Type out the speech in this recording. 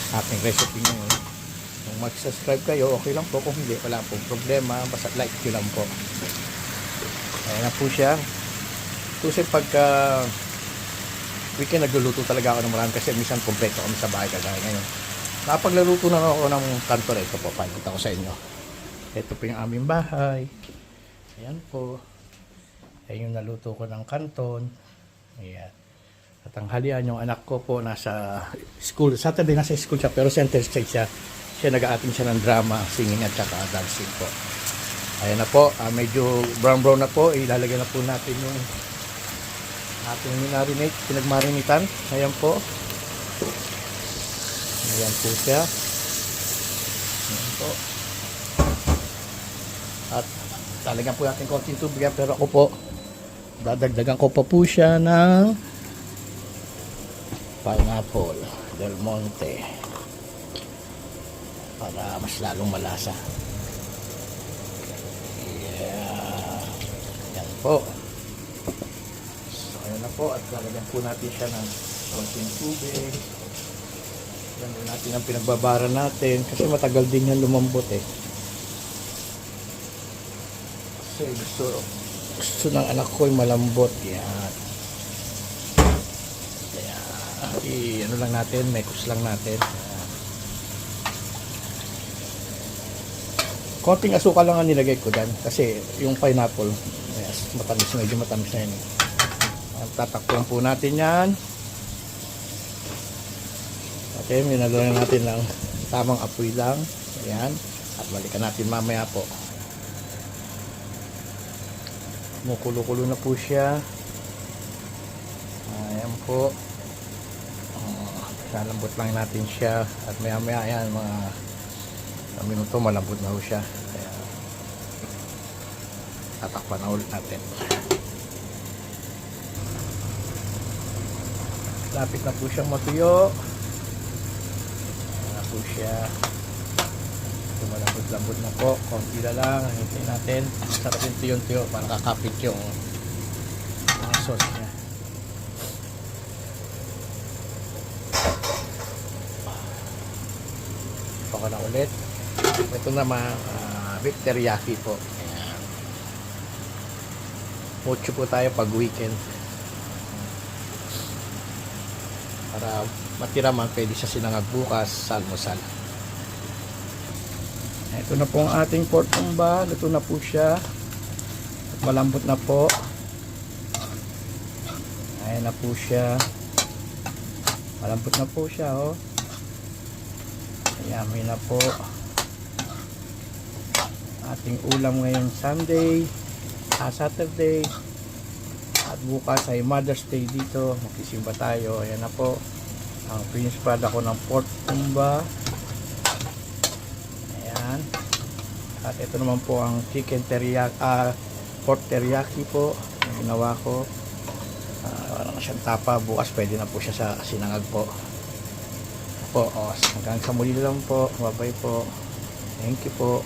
aking recipe ngayon. Kung mag-subscribe kayo, okay lang po. Kung hindi, wala pong problema. Basta like nyo lang po. Ayan na po siya. Kasi pagka weekend, nagluluto talaga ako ng marami kasi minsan kompleto kami sa bahay kagaya ngayon. Nakapaglaluto na ako ng kanto rito po. Pakikita ko sa inyo. Ito po yung aming bahay. Ayan po. Ayan yung naluto ko ng kanton. Ayan. At ang halian yung anak ko po nasa school. Saturday nasa school siya pero center stage siya. Siya nag-aating siya ng drama, singing at saka dancing po. Ayan na po. Medyo brown na po. Ilalagyan na po natin yung ating minarinate, pinagmarinitan. Ayan po. Ayan po siya. Ayan po. At talagyan po natin konting tubig. Pero ako po, dadagdagan ko pa po siya ng pineapple Del Monte para mas lalong malasa. Yeah. Yan po. Ayan na po at lalagyan po natin siya ng konting tubig. Yan po natin ang pinagbabara natin kasi matagal din yan lumambot eh. Kasi gusto ng anak ko ay malambot. Yan. Kaya ano lang natin, mekos lang natin. Konting asukal lang ang nilagay ko dyan kasi yung pineapple matamis, medyo matamis na yun. Tatakpan po natin yan. Okay, minaloy natin lang tamang apoy lang. Ayan. At balikan natin mamaya po. Kumukulo-kulo na po siya. Ayan po. Lalambot lang natin siya. At maya-maya ayan, mga minuto malambot na po siya. Kaya tatakpan na ulit natin. Lapit na po siyang matuyo. Ayan na po siya. Malambot-lambot na po. Konti na lang. Hintayin natin. Sarap yung tuyo-tuyo para kakapit yung sauce niya. Ito ko na ulit. Ito naman beef teriyaki po. Ayan. Mucho po tayo pag weekend. Para matira man pwede siya sinangag bukas sa almusal. Ito na po ang ating pork tumba. Luto na po siya. Malambot na po. Ayan na po siya. Malambot na po siya, oh. Yummy na po. Ating ulam ngayon Sunday, Saturday. At bukas ay Mother's Day dito. Magsisimba tayo. Ayan na po. Ang finished product ko ng pork tumba. Ayan. At ito naman po ang chicken teriyaki, pork teriyaki po. Ang ginawa ko. Wala na siyang tapa. Bukas pwede na po siya sa sinangag po. Hanggang sa muli lang po. Bye bye po. Thank you po.